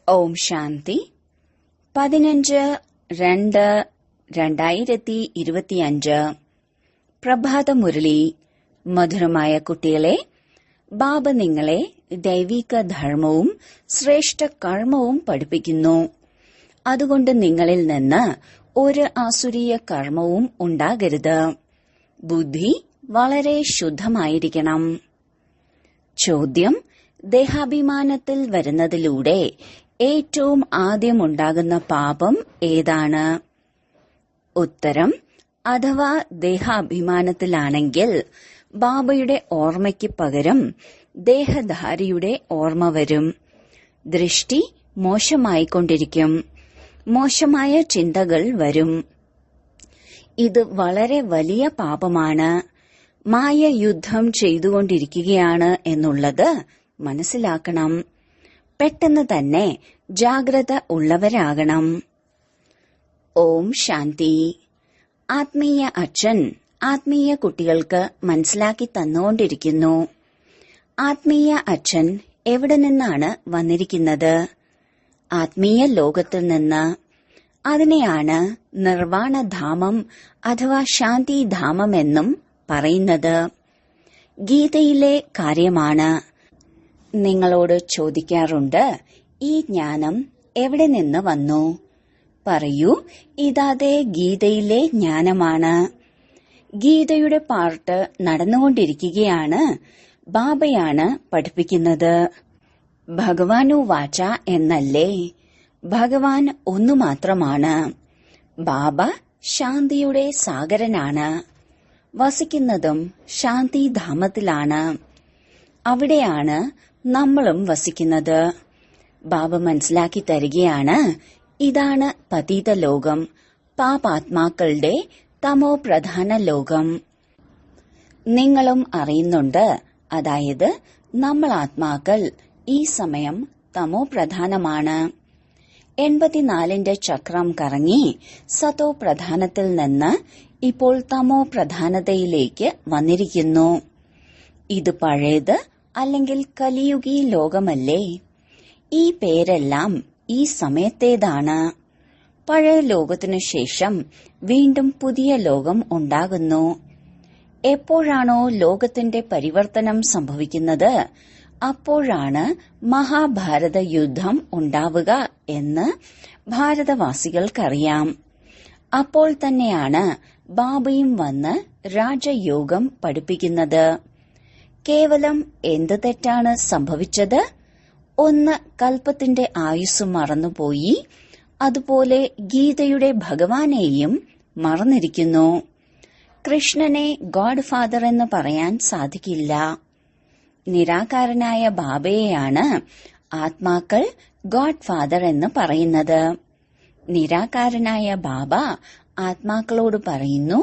ഓം ശാന്തി 15-2-2025 പ്രഭാതമുരളി. മധുരമായ കുട്ടികളെ, ബാബ നിങ്ങളെ ദൈവിക ധർമ്മവും ശ്രേഷ്ഠ കർമ്മവും പഠിപ്പിക്കുന്നു. അതുകൊണ്ട് നിങ്ങളിൽ നിന്ന് ഒരു ആസുരീയ കർമ്മവും ഉണ്ടാകരുത്. ബുദ്ധി വളരെ ശുദ്ധമായിരിക്കണം. ചോദ്യം: ദേഹാഭിമാനത്തിൽ വരുന്നതിലൂടെ ഏറ്റവും ആദ്യമുണ്ടാകുന്ന പാപം ഏതാണ്? ഉത്തരം: അഥവാ ദേഹാഭിമാനത്തിലാണെങ്കിൽ ബാബയുടെ ഓർമ്മയ്ക്ക് പകരം ദേഹധാരിയുടെ ഓർമ്മ വരും. ദൃഷ്ടി മോശമായിക്കൊണ്ടിരിക്കും. മോശമായ ചിന്തകൾ വരും. ഇത് വളരെ വലിയ പാപമാണ്. മായ യുദ്ധം ചെയ്തുകൊണ്ടിരിക്കുകയാണ് എന്നുള്ളത് മനസ്സിലാക്കണം. പെട്ടെന്ന് തന്നെ ജാഗ്രത ഉള്ളവരാകണം. ഓം ശാന്തി. ആത്മീയ അച്ഛൻ ആത്മീയ കുട്ടികൾക്ക് മനസ്സിലാക്കി തന്നുകൊണ്ടിരിക്കുന്നു. ആത്മീയ അച്ഛൻ എവിടെ നിന്നാണ് വന്നിരിക്കുന്നത്? ആത്മീയ ലോകത്തിൽ നിന്ന്. അതിനെയാണ് നിർവാണധാമം അഥവാ ശാന്തിധാമം എന്നും പറയുന്നത്. ഗീതയിലെ കാര്യമാണ്. നിങ്ങളോട് ചോദിക്കാറുണ്ട്, ഈ ജ്ഞാനം എവിടെ നിന്ന് വന്നു? പറയൂ, ഇതേ ഗീതയിലെ ജ്ഞാനമാണ്. ഗീതയുടെ പാർട്ട് നടന്നുകൊണ്ടിരിക്കുകയാണ്. ബാബയാണ് പഠിപ്പിക്കുന്നത്. ഭഗവാനു വാച എന്നല്ലേ? ഭഗവാൻ ഒന്നു മാത്രമാണ്. ബാബ ശാന്തിയുടെ സാഗരനാണ്. വസിക്കുന്നതും ശാന്തിധാമത്തിലാണ്. അവിടെയാണ് നമ്മളും വസിക്കുന്നത്. ബാബ മനസ്സിലാക്കി തരികയാണ്, ഇതാണ് പതീത ലോകം, പാപാത്മാക്കളുടെ തമോ പ്രധാന ലോകം. നിങ്ങളും അറിയുന്നുണ്ട്, അതായത് നമ്മൾ ആത്മാക്കൾ ഈ സമയം തമോ പ്രധാനമാണ്. 84ന്റെ ചക്രം കറങ്ങി സതോ പ്രധാനത്തിൽ നിന്ന് ഇപ്പോൾ തമോ പ്രധാനതയിലേക്ക് വന്നിരിക്കുന്നു. ഇത് പഴയത് അല്ലെങ്കിൽ കലിയുഗി ലോകമല്ലേ? ഈ പേരെല്ലാം ഈ സമയത്തേതാണ്. പഴയ ലോകത്തിനു ശേഷം വീണ്ടും പുതിയ ലോകം ഉണ്ടാകുന്നു. എപ്പോഴാണോ ലോകത്തിന്റെ പരിവർത്തനം സംഭവിക്കുന്നത്, അപ്പോഴാണ് മഹാഭാരത യുദ്ധം ഉണ്ടാവുക എന്ന് ഭാരതവാസികൾക്കറിയാം. അപ്പോൾ തന്നെയാണ് ബാബയും വന്ന് രാജയോഗം പഠിപ്പിക്കുന്നത്. കേവലം എന്ത് തെറ്റാണ് സംഭവിച്ചത്? ഒന്ന്, കൽപ്പത്തിന്റെ ആയുസ് മറന്നുപോയി. അതുപോലെ ഗീതയുടെ ഭഗവാനെയും മറന്നിരിക്കുന്നു. കൃഷ്ണനെ ഗോഡ് ഫാദർ എന്ന് പറയാൻ സാധിക്കില്ല. നിരാകാരനായ ബാബയെയാണ് ആത്മാക്കൾ ഗോഡ് ഫാദർ എന്ന് പറയുന്നത്. നിരാകാരനായ ബാബ ആത്മാക്കളോട് പറയുന്നു,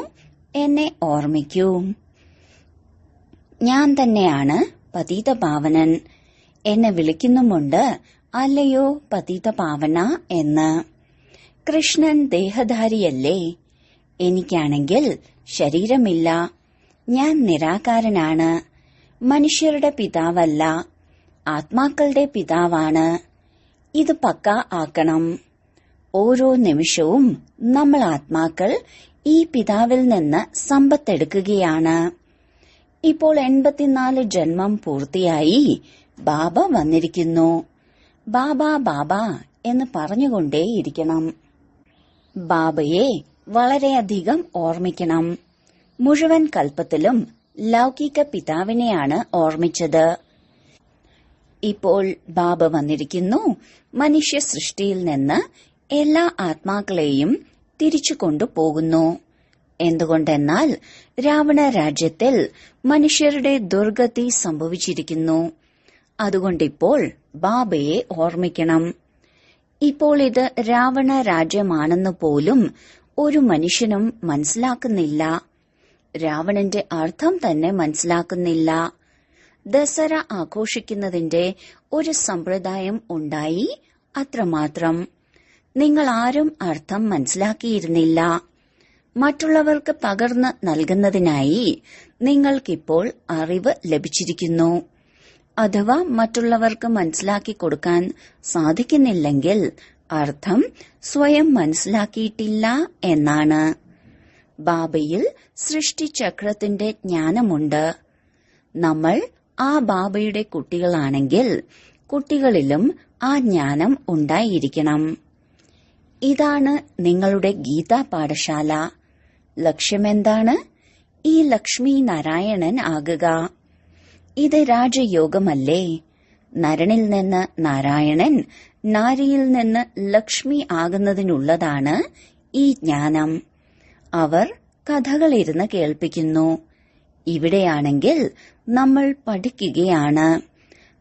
എന്നെ ഓർമ്മിക്കൂ. ഞാൻ തന്നെയാണ് പതീത പാവനൻ. എന്നെ വിളിക്കുന്നുമുണ്ട്, അല്ലയോ പതീത പാവന എന്ന്. കൃഷ്ണൻ ദേഹധാരിയല്ലേ? എനിക്കാണെങ്കിൽ ശരീരമില്ല. ഞാൻ നിരാകാരനാണ്. മനുഷ്യരുടെ പിതാവല്ല, ആത്മാക്കളുടെ പിതാവാണ്. ഇത് പക്ക ആക്കണം. ഓരോ നിമിഷവും നമ്മൾ ആത്മാക്കൾ ഈ പിതാവിൽ നിന്ന് സമ്പത്തെടുക്കുകയാണ്. ഇപ്പോൾ 84 ജന്മം പൂർത്തിയായി. ബാബ വന്നിരിക്കുന്നു. ബാബ ബാബ എന്ന് പറഞ്ഞുകൊണ്ടേയിരിക്കണം. ബാബയെ വളരെയധികം ഓർമ്മിക്കണം. മുഴുവൻ കൽപ്പത്തിലും ലൗകിക പിതാവിനെയാണ് ഓർമ്മിച്ചത്. ഇപ്പോൾ ബാബ വന്നിരിക്കുന്നു. മനുഷ്യ സൃഷ്ടിയിൽ നിന്ന് എല്ലാ ആത്മാക്കളെയും തിരിച്ചു കൊണ്ടുപോകുന്നു. എന്തുകൊണ്ടെന്നാൽ രാവണ രാജ്യത്തിൽ മനുഷ്യരുടെ ദുർഗതി സംഭവിച്ചിരിക്കുന്നു. അതുകൊണ്ടിപ്പോൾ ബാബയെ ഓർമ്മിക്കണം. ഇപ്പോൾ ഇത് രാവണ രാജ്യമാണെന്ന് പോലും ഒരു മനുഷ്യനും മനസ്സിലാക്കുന്നില്ല. രാവണന്റെ അർത്ഥം തന്നെ മനസ്സിലാക്കുന്നില്ല. ദസറ ആഘോഷിക്കുന്നതിന്റെ ഒരു സമ്പ്രദായം ഉണ്ടായി, അത്രമാത്രം. നിങ്ങൾ ആരും അർത്ഥം മനസ്സിലാക്കിയിരുന്നില്ല. മറ്റുള്ളവർക്ക് പകർന്ന് നൽകുന്നതിനായി നിങ്ങൾക്കിപ്പോൾ അറിവ് ലഭിച്ചിരിക്കുന്നു. അഥവാ മറ്റുള്ളവർക്ക് മനസ്സിലാക്കി കൊടുക്കാൻ സാധിക്കുന്നില്ലെങ്കിൽ അർത്ഥം സ്വയം മനസ്സിലാക്കിയിട്ടില്ല എന്നാണ്. ബാബയിൽ സൃഷ്ടിചക്രത്തിന്റെ ജ്ഞാനമുണ്ട്. നമ്മൾ ആ ബാബയുടെ കുട്ടികളാണെങ്കിൽ കുട്ടികളിലും ആ ജ്ഞാനം ഉണ്ടായിരിക്കണം. ഇതാണ് നിങ്ങളുടെ ഗീതാ പാഠശാല. ലക്ഷ്യമെന്താണ്? ഈ ലക്ഷ്മി നാരായണൻ ആകുക. ഇത് രാജയോഗമല്ലേ? നരനിൽ നിന്ന് നാരായണൻ, നാരിയിൽ നിന്ന് ലക്ഷ്മി ആകുന്നതിനുള്ളതാണ് ഈ ജ്ഞാനം. അവർ കഥകളിരുന്ന് കേൾപ്പിക്കുന്നു. ഇവിടെയാണെങ്കിൽ നമ്മൾ പഠിക്കുകയാണ്.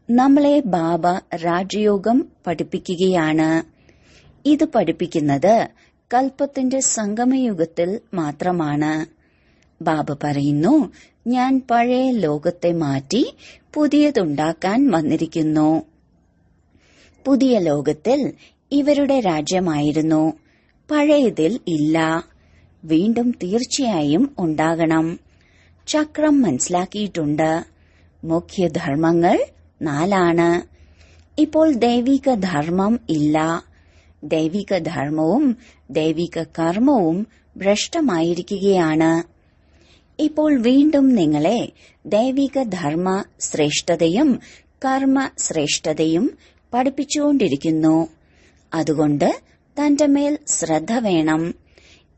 നമ്മളെ ബാബ രാജയോഗം പഠിപ്പിക്കുകയാണ്. ഇത് പഠിപ്പിക്കുന്നത് കൽപ്പത്തിന്റെ സംഗമയുഗത്തിൽ മാത്രമാണ്. ബാബ പറയുന്നു, ഞാൻ പഴയ ലോകത്തെ മാറ്റി പുതിയതുണ്ടാക്കാൻ വന്നിരിക്കുന്നു. പുതിയ ലോകത്തിൽ ഇവരുടെ രാജ്യമായിരുന്നു, പഴയതിൽ ഇല്ല. വീണ്ടും തീർച്ചയായും ഉണ്ടാകണം. ചക്രം മനസ്സിലാക്കിയിട്ടുണ്ട്. മുഖ്യധർമ്മങ്ങൾ 4 ഇപ്പോൾ ദൈവിക ധർമ്മം ഇല്ല. ദൈവിക ധർമ്മവും ദൈവിക കർമ്മവും ഭ്രഷ്ടമായിരിക്കുകയാണ്. ഇപ്പോൾ വീണ്ടും നിങ്ങളെ ദൈവിക ധർമ്മ ശ്രേഷ്ഠതയും കർമ്മ ശ്രേഷ്ഠതയും പഠിപ്പിച്ചുകൊണ്ടിരിക്കുന്നു. അതുകൊണ്ട് തന്റെ മേൽ ശ്രദ്ധ വേണം.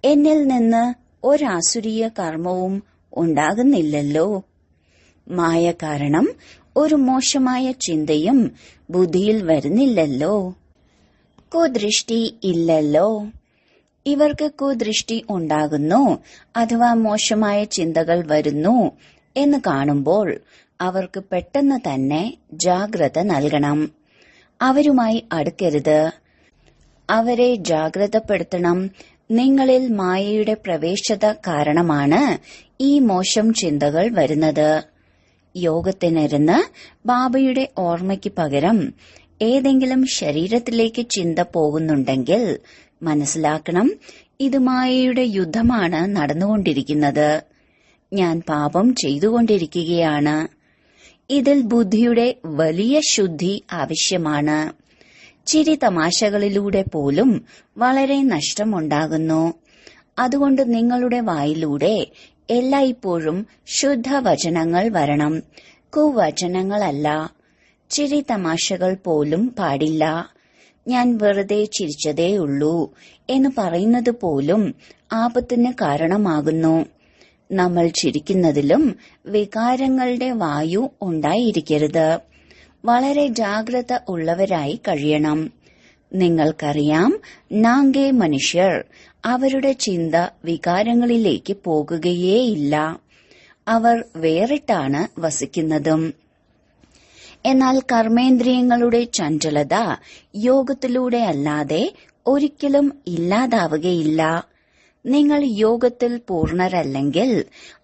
എന്നിൽ നിന്ന് ഒരാസുരീയ കർമ്മവും ഉണ്ടാകുന്നില്ലല്ലോ. മായ കാരണം ഒരു മോശമായ ചിന്തയും ബുദ്ധിയിൽ വരുന്നില്ലല്ലോ. കുദൃഷ്ടി ഇല്ലല്ലോ. ഇവർക്ക് കുദൃഷ്ടി ഉണ്ടാകുന്നു അഥവാ മോശമായ ചിന്തകൾ വരുന്നു എന്ന് കാണുമ്പോൾ അവർക്ക് പെട്ടെന്ന് തന്നെ ജാഗ്രത നൽകണം. അവരുമായി അടുക്കരുത്. അവരെ ജാഗ്രതപ്പെടുത്തണം. നിങ്ങളിൽ മായയുടെ പ്രവേശത കാരണമാണ് ഈ മോശം ചിന്തകൾ വരുന്നത്. യോഗത്തിനിരുന്ന് ബാബയുടെ ഓർമ്മയ്ക്ക് പകരം ഏതെങ്കിലും ശരീരത്തിലേക്ക് ചിന്ത പോകുന്നുണ്ടെങ്കിൽ മനസ്സിലാക്കണം, ഇത് മായയുടെ യുദ്ധമാണ് നടന്നുകൊണ്ടിരിക്കുന്നത്. ഞാൻ പാപം ചെയ്തുകൊണ്ടിരിക്കുകയാണ്. ഇതിൽ ബുദ്ധിയുടെ വലിയ ശുദ്ധി ആവശ്യമാണ്. ചിരി തമാശകളിലൂടെ പോലും വളരെ നഷ്ടമുണ്ടാകുന്നു. അതുകൊണ്ട് നിങ്ങളുടെ വായിലൂടെ എല്ലായ്പ്പോഴും ശുദ്ധവചനങ്ങൾ വരണം, കുവചനങ്ങളല്ല. ചിരി തമാശകൾ പോലും പാടില്ല. ഞാൻ വെറുതെ ചിരിച്ചതേയുള്ളൂ എന്ന് പറയുന്നത് പോലും ആപത്തിന് കാരണമാകുന്നു. നമ്മൾ ചിരിക്കുന്നതിലും വികാരങ്ങളുടെ വായു ഉണ്ടായിരിക്കരുത്. വളരെ ജാഗ്രത ഉള്ളവരായി കഴിയണം. നിങ്ങൾക്കറിയാം, നാങ്കേ മനുഷ്യർ അവരുടെ ചിന്ത വികാരങ്ങളിലേക്ക് പോകുകയേയില്ല. അവർ വേറിട്ടാണ് വസിക്കുന്നതും. എന്നാൽ കർമ്മേന്ദ്രിയങ്ങളുടെ ചഞ്ചലത യോഗത്തിലൂടെ അല്ലാതെ ഒരിക്കലും ഇല്ലാതാവുകയില്ല. നിങ്ങൾ യോഗത്തിൽ പൂർണ്ണരല്ലെങ്കിൽ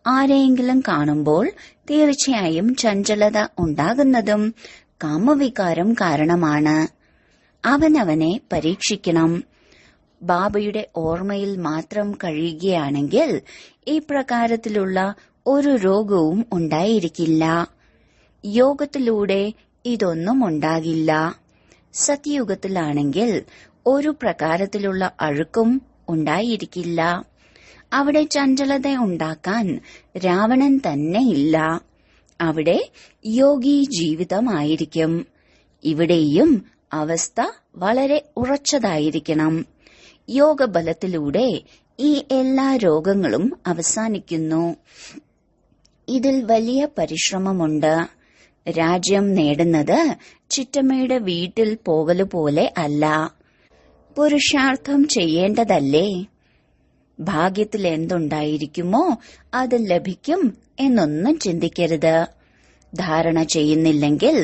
ആരെയെങ്കിലും കാണുമ്പോൾ തീർച്ചയായും ചഞ്ചലത ഉണ്ടാകുന്നതും കാമവികാരം കാരണമാണ്. അവനവനെ പരീക്ഷിക്കണം. ബാബയുടെ ഓർമ്മയിൽ മാത്രം കഴിയുകയാണെങ്കിൽ ഈ പ്രകാരത്തിലുള്ള ഒരു രോഗവും ഉണ്ടായിരിക്കില്ല. യോഗത്തിലൂടെ ഇതൊന്നും ഉണ്ടാകില്ല. സത്യയുഗത്തിലാണെങ്കിൽ ഒരു പ്രകാരത്തിലുള്ള അഴുക്കും ഉണ്ടായിരിക്കില്ല. അവിടെ ചഞ്ചലത ഉണ്ടാക്കാൻ രാവണൻ തന്നെ ഇല്ല. അവിടെ യോഗി ജീവിതമായിരിക്കും. ഇവിടെയും അവസ്ഥ വളരെ ഉറച്ചതായിരിക്കണം. യോഗബലത്തിലൂടെ ഈ എല്ലാ രോഗങ്ങളും അവസാനിക്കുന്നു. ഇതിൽ വലിയ പരിശ്രമമുണ്ട്. രാജ്യം നേടുന്നത് ചിറ്റമ്മയുടെ വീട്ടിൽ പോകലുപോലെ അല്ല. പുരുഷാർത്ഥം ചെയ്യേണ്ടതല്ലേ? ഭാഗ്യത്തിൽ എന്തുണ്ടായിരിക്കുമോ അത് ലഭിക്കും എന്നൊന്നും ചിന്തിക്കരുത്. ധാരണ ചെയ്യുന്നില്ലെങ്കിൽ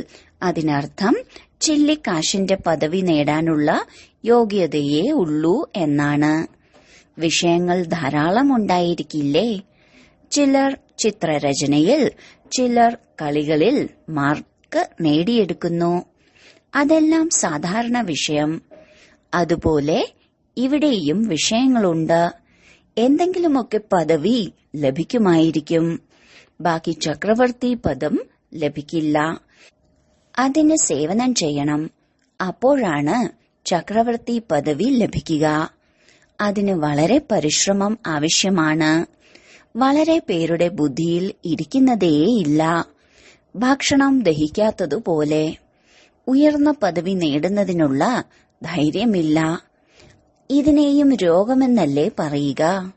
അതിനർത്ഥം ചില്ലിക്കാശിന്റെ പദവി നേടാനുള്ള യോഗ്യതയേ ഉള്ളൂ എന്നാണ്. വിഷയങ്ങൾ ധാരാളം ഉണ്ടായിരിക്കില്ലേ? ചിലർ ചിത്രരചനയിൽ, ചിലർ കളികളിൽ മാർക്ക് നേടിയെടുക്കുന്നു. അതെല്ലാം സാധാരണ വിഷയം. അതുപോലെ ഇവിടെയും വിഷയങ്ങളുണ്ട്. എന്തെങ്കിലുമൊക്കെ പദവി ലഭിക്കുമായിരിക്കും. ബാക്കി ചക്രവർത്തി പദം ലഭിക്കില്ല. അതിന് സേവനം ചെയ്യണം. അപ്പോഴാണ് ചക്രവർത്തി പദവി ലഭിക്കുക. അതിന് വളരെ പരിശ്രമം ആവശ്യമാണ്. വളരെ പേരുടെ ബുദ്ധിയിൽ ഇരിക്കുന്നതേയില്ല. ഭക്ഷണം ദഹിക്കാത്തതുപോലെ. ഉയർന്ന പദവി നേടുന്നതിനുള്ള ധൈര്യമില്ല. ഇതിനെയും രോഗമെന്നല്ലേ പറയുക?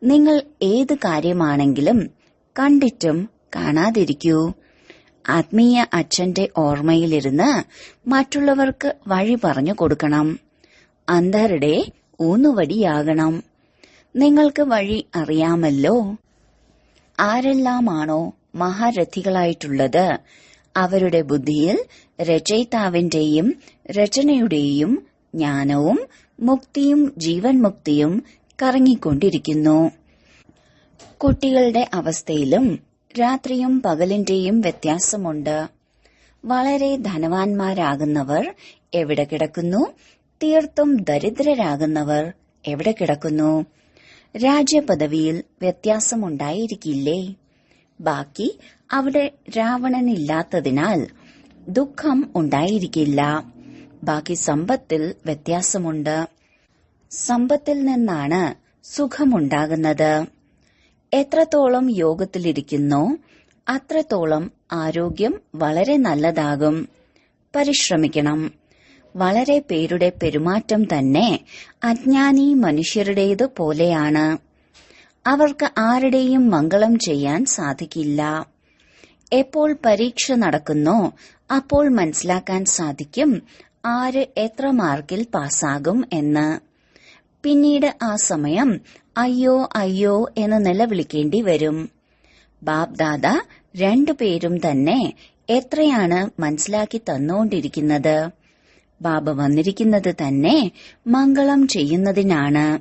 നിങ്ങൾ ഏത് കാര്യമാണെങ്കിലും കണ്ടിട്ടും കാണാതിരിക്കൂ. ആത്മീയ അച്ഛന്റെ ഓർമ്മയിലിരുന്ന് മറ്റുള്ളവർക്ക് വഴി പറഞ്ഞു കൊടുക്കണം. അന്ധരുടെ ഊന്നുവടിയാകണം. നിങ്ങൾക്ക് വഴി അറിയാമല്ലോ. ആരെല്ലാമാണോ മഹാരഥികളായിട്ടുള്ളത് അവരുടെ ബുദ്ധിയിൽ രചയിതാവിന്റെയും രചനയുടെയും ജ്ഞാനവും മുക്തിയും ജീവൻ മുക്തിയും കറങ്ങിക്കൊണ്ടിരിക്കുന്നു. കുട്ടികളുടെ അവസ്ഥയിലും രാത്രിയും പകലിന്റെയും വ്യത്യാസമുണ്ട്. വളരെ ധനവാന്മാരാകുന്നവർ എവിടെ കിടക്കുന്നു? തീർത്തും ദരിദ്രരാകുന്നവർ എവിടെ കിടക്കുന്നു? രാജ്യപദവിയിൽ വ്യത്യാസമുണ്ടായിരിക്കില്ലേ? ബാക്കി അവിടെ രാവണനില്ലാത്തതിനാൽ ദുഃഖം ഉണ്ടായിരിക്കില്ല. ബാക്കി സമ്പത്തിൽ വ്യത്യാസമുണ്ട്. സമ്പത്തിൽ നിന്നാണ് സുഖമുണ്ടാകുന്നത്. എത്രത്തോളം യോഗത്തിലിരിക്കുന്നോ അത്രത്തോളം ആരോഗ്യം വളരെ നല്ലതാകും. പരിശ്രമിക്കണം. വളരെ പേരുടെ പെരുമാറ്റം തന്നെ അജ്ഞാനി മനുഷ്യരുടേത് പോലെയാണ്. അവർക്ക് ആരുടെയും മംഗളം ചെയ്യാൻ സാധിക്കില്ല. എപ്പോൾ പരീക്ഷ നടക്കുന്നോ അപ്പോൾ മനസ്സിലാക്കാൻ സാധിക്കും ആര് എത്ര മാർക്കിൽ പാസ്സാകും എന്ന്. പിന്നീട് ആ സമയം അയ്യോ അയ്യോ എന്ന് നിലവിളിക്കേണ്ടി വരും. ബാബ് ദാദ രണ്ടുപേരും തന്നെ എത്രയാണ് മനസ്സിലാക്കി തന്നുകൊണ്ടിരിക്കുന്നത്. ബാബ വന്നിരിക്കുന്നത് തന്നെ മംഗളം ചെയ്യുന്നതിനാണ്.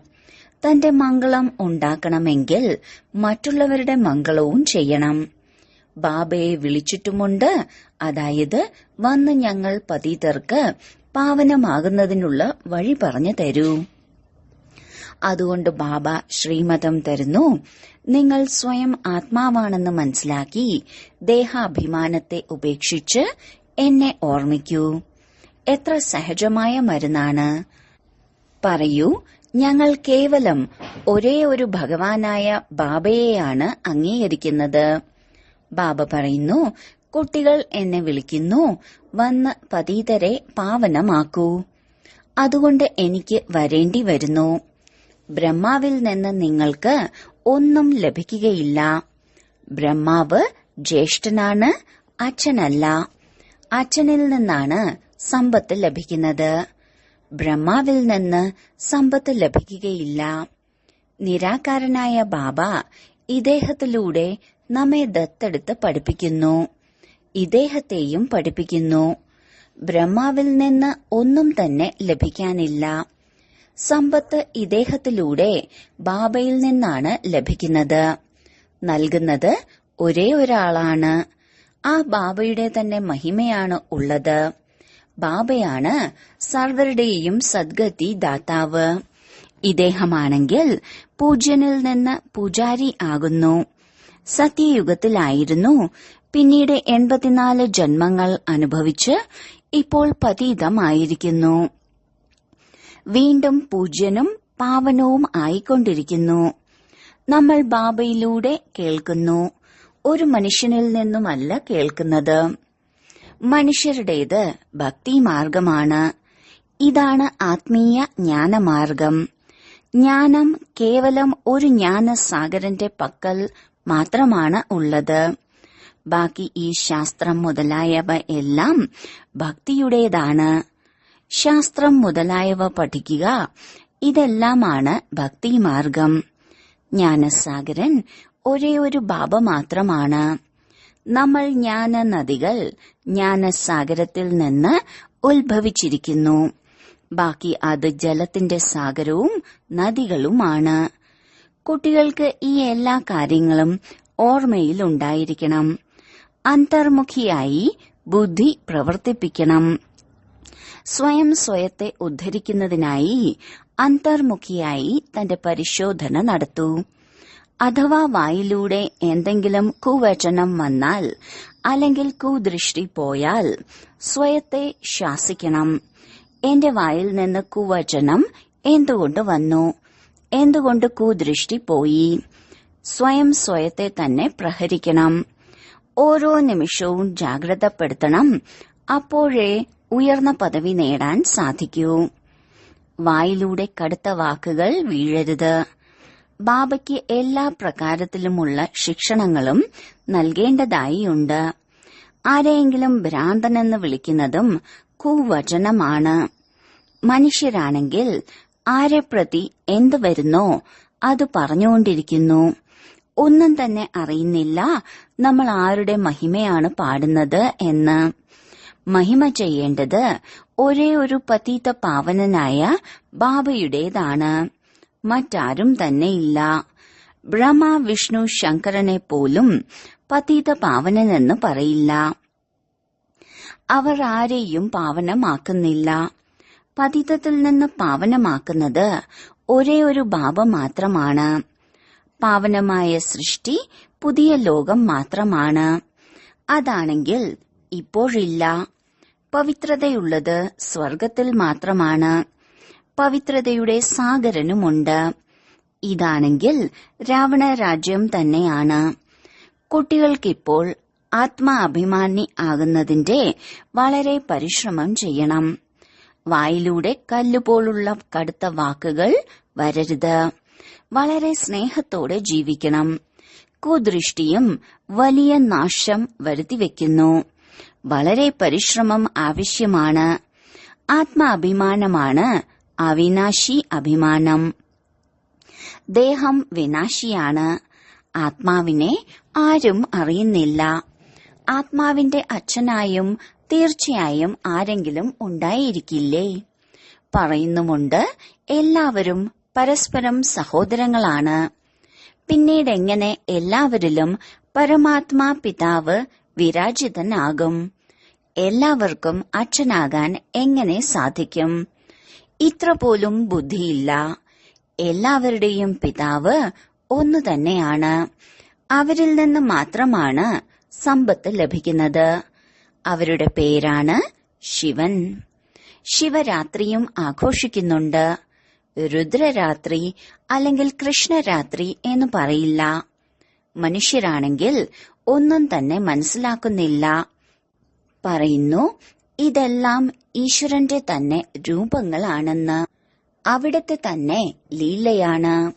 തന്റെ മംഗളം ഉണ്ടാക്കണമെങ്കിൽ മറ്റുള്ളവരുടെ മംഗളവും ചെയ്യണം. ബാബയെ വിളിച്ചിട്ടുമുണ്ട്. അതായത് വന്ന് ഞങ്ങൾ പതിതർക്ക് പാവനമാകുന്നതിനുള്ള വഴി പറഞ്ഞു തരൂ. അതുകൊണ്ട് ബാബ ശ്രീമതം തരുന്നു. നിങ്ങൾ സ്വയം ആത്മാവാണെന്ന് മനസ്സിലാക്കി ദേഹാഭിമാനത്തെ ഉപേക്ഷിച്ച് എന്നെ ഓർമ്മിക്കൂ. എത്ര സഹജമായ മരുന്നാണ്. പറയൂ, ഞങ്ങൾ കേവലം ഒരേ ഒരു ഭഗവാനായ ബാബയെയാണ് അംഗീകരിക്കുന്നത്. ബാബ പറയുന്നു, കുട്ടികൾ എന്നെ വിളിക്കുന്നു, വന്ന് പതീതരെ പാവനമാക്കൂ. അതുകൊണ്ട് എനിക്ക് വരേണ്ടി വരുന്നു. ബ്രഹ്മാവിൽ നിന്ന് നിങ്ങൾക്ക് ഒന്നും ലഭിക്കുകയില്ല. ബ്രഹ്മാവ് ജ്യേഷ്ഠനാണ്, അച്ഛനല്ല. അച്ഛനിൽ നിന്നാണ് സമ്പത്ത് ലഭിക്കുന്നത്. ബ്രഹ്മാവിൽ നിന്ന് സമ്പത്ത് ലഭിക്കുകയില്ല. നിരാകാരനായ ബാബ ഇദ്ദേഹത്തിലൂടെ നമ്മെ ദത്തെടുത്ത് പഠിപ്പിക്കുന്നു. ഇദ്ദേഹത്തെയും പഠിപ്പിക്കുന്നു. ബ്രഹ്മാവിൽ നിന്ന് ഒന്നും തന്നെ ലഭിക്കാനില്ല. സമ്പത്ത് ഇദ്ദേഹത്തിലൂടെ ബാബയിൽ നിന്നാണ് ലഭിക്കുന്നത്. നൽകുന്നത് ഒരേ ഒരാളാണ്. ആ ബാബയുടെ തന്നെ മഹിമയാണ് ഉള്ളത്. ബാബയാണ് സർവരുടെയും സദ്ഗതി ദാതാവ്. ഇദ്ദേഹമാണെങ്കിൽ പൂജ്യനിൽ നിന്ന് പൂജാരി ആകുന്നു. സത്യയുഗത്തിലായിരുന്നു. പിന്നീട് 84 ജന്മങ്ങൾ അനുഭവിച്ച് ഇപ്പോൾ പതീതമായിരിക്കുന്നു. വീണ്ടും പൂജ്യനും പാവനവും ആയിക്കൊണ്ടിരിക്കുന്നു. നമ്മൾ ബാബയിലൂടെ കേൾക്കുന്നു. ഒരു മനുഷ്യനിൽ നിന്നുമല്ല കേൾക്കുന്നത്. മനുഷ്യരുടേത് ഭക്തിമാർഗമാണ്. ഇതാണ് ആത്മീയ ജ്ഞാനമാർഗം. ജ്ഞാനം കേവലം ഒരു ജ്ഞാനസാഗരന്റെ പക്കൽ മാത്രമാണ് ഉള്ളത്. ബാക്കി ഈ ശാസ്ത്രം മുതലായവ എല്ലാം ഭക്തിയുടേതാണ്. ശാസ്ത്രം മുതലായവ പഠിക്കുക, ഇതെല്ലാമാണ് ഭക്തിമാർഗം. ജ്ഞാനസാഗരൻ ഒരേ ഒരു ബാബ മാത്രമാണ്. നമ്മൾ ജ്ഞാന നദികൾ ജ്ഞാനസാഗരത്തിൽ നിന്ന് ഉത്ഭവിച്ചിരിക്കുന്നു. ബാക്കി അത് ജലത്തിന്റെ സാഗരവും നദികളുമാണ്. കുട്ടികൾക്ക് ഈ എല്ലാ കാര്യങ്ങളും ഓർമ്മയിൽ ഉണ്ടായിരിക്കണം. അന്തർമുഖിയായി ബുദ്ധി പ്രവർത്തിപ്പിക്കണം. സ്വയം സ്വയത്തെ ഉദ്ധരിക്കുന്നതിനായി അന്തർമുഖിയായി തന്റെ പരിശോധന നടത്തൂ. അഥവാ വായിലൂടെ എന്തെങ്കിലും കുവചനം വന്നാൽ അല്ലെങ്കിൽ കുദൃഷ്ടി പോയാൽ സ്വയത്തെ ശാസിക്കണം. എന്റെ വായിൽ നിന്ന് കുവചനം എന്തുകൊണ്ട് വന്നു? എന്തുകൊണ്ട് കുദൃഷ്ടി പോയി? സ്വയം സ്വയത്തെ തന്നെ പ്രഹരിക്കണം. ഓരോ നിമിഷവും ജാഗ്രതപ്പെടുത്തണം. അപ്പോഴേ ഉയർന്ന പദവി നേടാൻ സാധിക്കൂ. വായിലൂടെ കടുത്ത വാക്കുകൾ വീഴരുത്. ബാബയ്ക്ക് എല്ലാ പ്രകാരത്തിലുമുള്ള ശിക്ഷണങ്ങളും നൽകേണ്ടതായിയുണ്ട്. ആരെയെങ്കിലും ഭ്രാന്തനെന്ന് വിളിക്കുന്നതും കുവചനമാണ്. മനുഷ്യരാണെങ്കിൽ ആരെ പ്രതി എന്ത് വരുന്നോ അത് പറഞ്ഞുകൊണ്ടിരിക്കുന്നു. ഒന്നും തന്നെ അറിയുന്നില്ല നമ്മൾ ആരുടെ മഹിമയാണ് പാടുന്നത് എന്ന്. മഹിമ ചെയ്യേണ്ടത് ഒരേ ഒരു പതീത പാവനനായ ബാബയുടേതാണ്. മറ്റാരും തന്നെയില്ല. ബ്രഹ്മ, വിഷ്ണു, ശങ്കരനെ പോലും പതീത പാവനനെന്ന് പറയില്ല. അവർ ആരെയും പാവനമാക്കുന്നില്ല. പതിതത്തിൽ നിന്ന് പാവനമാക്കുന്നത് ഒരേ ഒരു ബാബ മാത്രമാണ്. പാവനമായ സൃഷ്ടി പുതിയ ലോകം മാത്രമാണ്. അതാണെങ്കിൽ ഇപ്പോഴില്ല. പവിത്രതയുള്ളത് സ്വർഗത്തിൽ മാത്രമാണ്. പവിത്രതയുടെ സാഗരനുമുണ്ട്. ഇതാണെങ്കിൽ രാവണ രാജ്യം തന്നെയാണ്. കുട്ടികൾക്കിപ്പോൾ ആത്മാഭിമാനി ആകുന്നതിന്റെ വളരെ പരിശ്രമം ചെയ്യണം. വായിലൂടെ കല്ലുപോലുള്ള കടുത്ത വാക്കുകൾ വരരുത്. വളരെ സ്നേഹത്തോടെ ജീവിക്കണം. കുദൃഷ്ടിയും വലിയ നാശം വരുത്തിവെക്കുന്നു. വളരെ പരിശ്രമം ആവശ്യമാണ്. ആത്മാഭിമാനമാണ് അവിനാശി അഭിമാനം. ദേഹം വിനാശിയാണ്. ആത്മാവിനെ ആരും അറിയുന്നില്ല. ആത്മാവിന്റെ അച്ഛനായും തീർച്ചയായും ആരെങ്കിലും ഉണ്ടായിരിക്കില്ലേ? പറയുന്നുമുണ്ട്, എല്ലാവരും പരസ്പരം സഹോദരങ്ങളാണ്. പിന്നീടെങ്ങനെ എല്ലാവരിലും പരമാത്മാ പിതാവ് വിരാജിതനാകും? എല്ലാവർക്കും അച്ഛനാകാൻ എങ്ങനെ സാധിക്കും? ഇത്ര പോലും ബുദ്ധിയില്ല. എല്ലാവരുടെയും പിതാവ് ഒന്നു തന്നെയാണ്. അവരിൽ നിന്ന് മാത്രമാണ് സമ്പത്ത് ലഭിക്കുന്നത്. അവരുടെ പേരാണ് ശിവൻ. ശിവരാത്രിയും ആഘോഷിക്കുന്നുണ്ട്. രുദ്രരാത്രി അല്ലെങ്കിൽ കൃഷ്ണരാത്രി എന്ന് പറയില്ല. മനുഷ്യരാണെങ്കിൽ ഒന്നും തന്നെ മനസ്സിലാക്കുന്നില്ല. പറയുന്നു, ഇതെല്ലാം ഈശ്വരന്റെ തന്നെ രൂപങ്ങളാണെന്ന്. അവിടത്തെ തന്നെ ലീലയാണ്.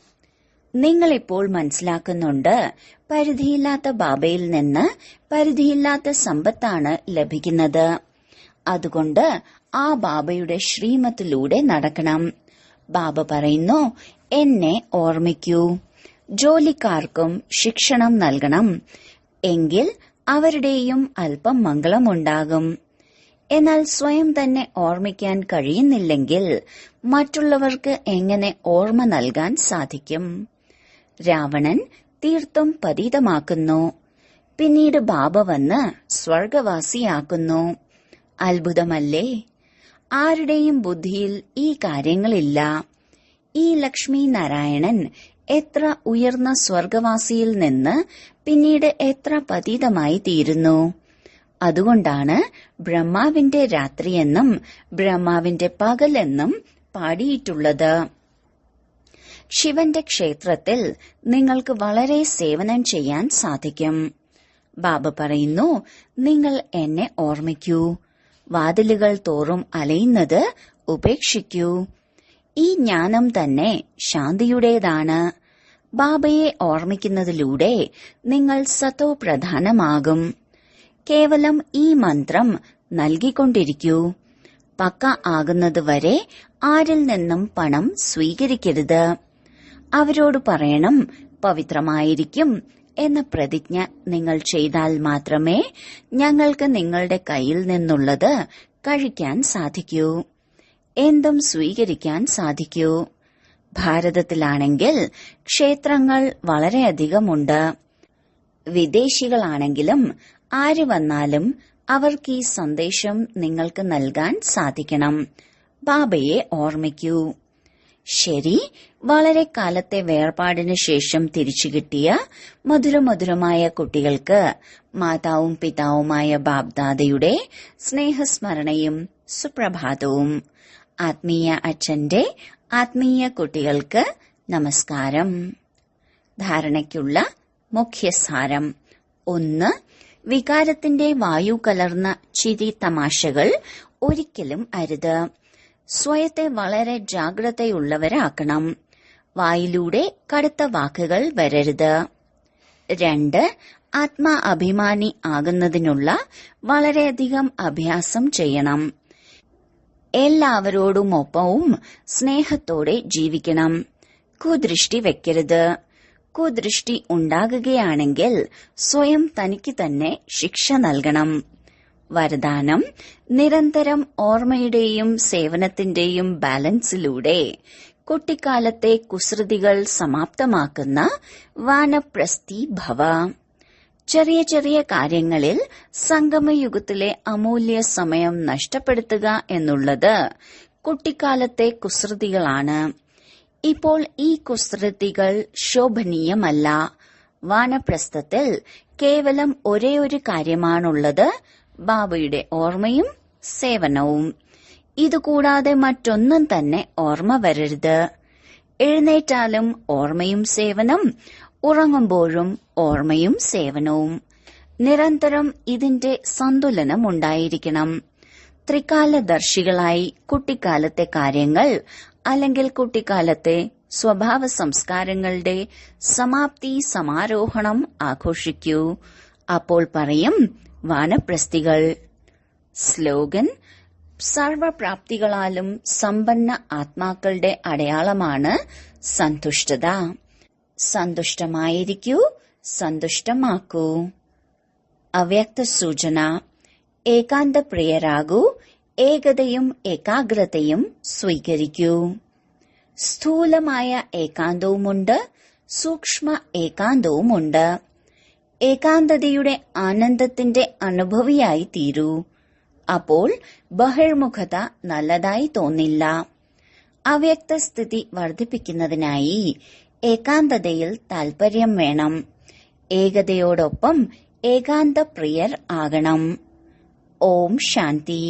നിങ്ങളിപ്പോൾ മനസ്സിലാക്കുന്നുണ്ട്, പരിധിയില്ലാത്ത ബാബയിൽ നിന്ന് പരിധിയില്ലാത്ത സമ്പത്താണ് ലഭിക്കുന്നത്. അതുകൊണ്ട് ആ ബാബയുടെ ശ്രീമത്തിലൂടെ നടക്കണം. ബാബ പറയുന്നു, എന്നെ ഓർമ്മിക്കൂ. ജോലിക്കാർക്കും ശിക്ഷണം നൽകണം. എങ്കിൽ അവരുടെയും അല്പം മംഗളമുണ്ടാകും. എന്നാൽ സ്വയം തന്നെ ഓർമ്മിക്കാൻ കഴിയുന്നില്ലെങ്കിൽ മറ്റുള്ളവർക്ക് എങ്ങനെ ഓർമ്മ നൽകാൻ സാധിക്കും? രാവണൻ തീർത്തും പതീതമാക്കുന്നു. പിന്നീട് ബാബ വന്ന് സ്വർഗവാസിയാക്കുന്നു. അത്ഭുതമല്ലേ? ആരുടെയും ബുദ്ധിയിൽ ഈ കാര്യങ്ങളില്ല. ഈ ലക്ഷ്മി നാരായണൻ എത്ര ഉയർന്ന സ്വർഗവാസിയിൽ നിന്ന് പിന്നീട് എത്ര പതീതമായി തീരുന്നു. അതുകൊണ്ടാണ് ബ്രഹ്മാവിന്റെ രാത്രിയെന്നും ബ്രഹ്മാവിന്റെ പകലെന്നും പാടിയിട്ടുള്ളത്. ശിവന്റെ ക്ഷേത്രത്തിൽ നിങ്ങൾക്ക് വളരെ സേവനം ചെയ്യാൻ സാധിക്കും. ബാബ പറയുന്നു, നിങ്ങൾ എന്നെ ഓർമ്മിക്കൂ. വാതിലുകൾ തോറും അലയുന്നത് ഉപേക്ഷിക്കൂ. ഈ ജ്ഞാനം തന്നെ ശാന്തിയുടേതാണ്. ബാബയെ ഓർമ്മിക്കുന്നതിലൂടെ നിങ്ങൾ സതോ പ്രധാനമാകും. കേവലം ഈ മന്ത്രം നൽകിക്കൊണ്ടിരിക്കൂ. പക്ക ആകുന്നതുവരെ ആരിൽ നിന്നും പണം സ്വീകരിക്കരുത്. അവരോട് പറയണം, പവിത്രമായിരിക്കും എന്ന പ്രതിജ്ഞ നിങ്ങൾ ചെയ്താൽ മാത്രമേ ഞങ്ങൾക്ക് നിങ്ങളുടെ കയ്യിൽ നിന്നുള്ളത് കഴിക്കാൻ സാധിക്കൂ, എന്തും സ്വീകരിക്കാൻ സാധിക്കൂ. ഭാരതത്തിലാണെങ്കിൽ ക്ഷേത്രങ്ങൾ വളരെയധികമുണ്ട്. വിദേശികളാണെങ്കിലും ആര് വന്നാലും അവർക്ക് ഈ സന്ദേശം നിങ്ങൾക്ക് നൽകാൻ സാധിക്കണം. ബാബയെ ഓർമ്മിക്കൂ. ശരി, വളരെ കാലത്തെ വേർപാടിനു ശേഷം തിരിച്ചു കിട്ടിയ മധുരമധുരമായ കുട്ടികൾക്ക് മാതാവും പിതാവുമായ ബാബ്ദാദയുടെ സ്നേഹസ്മരണയും സുപ്രഭാതവും. ആത്മീയ അച്ഛന്റെ ആത്മീയ കുട്ടികൾക്ക് നമസ്കാരം. ധാരണയ്ക്കുള്ള മുഖ്യസാരം: 1. വികാരത്തിന്റെ വായു കലർന്ന ചിരി തമാശകൾ ഒരിക്കലും അരുത്. സ്വയത്തെ വളരെ ജാഗ്രതയുള്ളവരാക്കണം. വായിലൂടെ കടുത്ത വാക്കുകൾ വരരുത്. 2. ആത്മാ അഭിമാനി ആകുന്നതിനുള്ള വളരെയധികം അഭ്യാസം ചെയ്യണം. എല്ലാവരോടുമൊപ്പവും സ്നേഹത്തോടെ ജീവിക്കണം. കുദൃഷ്ടി വെക്കരുത്. കുദൃഷ്ടി ഉണ്ടാകുകയാണെങ്കിൽ സ്വയം തനിക്ക് തന്നെ ശിക്ഷ നൽകണം. വരദാനം: നിരന്തരം ഓർമ്മയുടെയും സേവനത്തിന്റെയും ബാലൻസിലൂടെ കുട്ടിക്കാലത്തെ കുസൃതികൾ സമാപ്തമാക്കുന്ന വാനപ്രസ്ഥി ഭവ. ചെറിയ ചെറിയ കാര്യങ്ങളിൽ സംഗമയുഗത്തിലെ അമൂല്യ സമയം നഷ്ടപ്പെടുത്തുക എന്നുള്ളത് കുട്ടിക്കാലത്തെ കുസൃതികളാണ്. ഇപ്പോൾ ഈ കുസൃതികൾ ശോഭനീയമല്ല. വാനപ്രസ്ഥത്തിൽ കേവലം ഒരേയൊരു കാര്യമാണുള്ളത്: ബാബയുടെ ഓർമ്മയും സേവനവും. ഇതുകൂടാതെ മറ്റൊന്നും തന്നെ ഓർമ്മ വരരുത്. എഴുന്നേറ്റാലും ഓർമ്മയും സേവനം, ഉറങ്ങുമ്പോഴും ഓർമ്മയും സേവനവും. നിരന്തരം ഇതിന്റെ സന്തുലനം ഉണ്ടായിരിക്കണം. ത്രികാലദർശികളായി കുട്ടിക്കാലത്തെ കാര്യങ്ങൾ അല്ലെങ്കിൽ കുട്ടിക്കാലത്തെ സ്വഭാവ സംസ്കാരങ്ങളുടെ സമാപ്തി സമാരോഹണം ആഘോഷിക്കൂ. അപ്പോൾ പറയും വാനപ്രസ്ഥികൾ. സ്ലോഗൻ: സർവപ്രാപ്തികളാലും സമ്പന്ന ആത്മാക്കളുടെ അടയാളമാണ് സന്തുഷ്ടത. സന്തുഷ്ടമായിരിക്കൂ, സന്തുഷ്ടമാക്കൂ. അവ്യക്ത സൂചന: ഏകാന്തപ്രിയരാകൂ, ഏകതയും ഏകാഗ്രതയും സ്വീകരിക്കൂ. സ്ഥൂലമായ ഏകാന്തവുമുണ്ട്, സൂക്ഷ്മ ഏകാന്തവുമുണ്ട്. ഏകാന്തതയുടെ ആനന്ദത്തിന്റെ അനുഭവിയായി തീരൂ. അപ്പോൾ ബഹിർമുഖത നല്ലതായി തോന്നില്ല. അവ്യക്തസ്ഥിതി വർദ്ധിപ്പിക്കുന്നതിനായി ഏകാന്തതയിൽ താൽപര്യം വേണം. ഏകതയോടൊപ്പം ഏകാന്തപ്രിയർ ആകണം. ഓം ശാന്തി.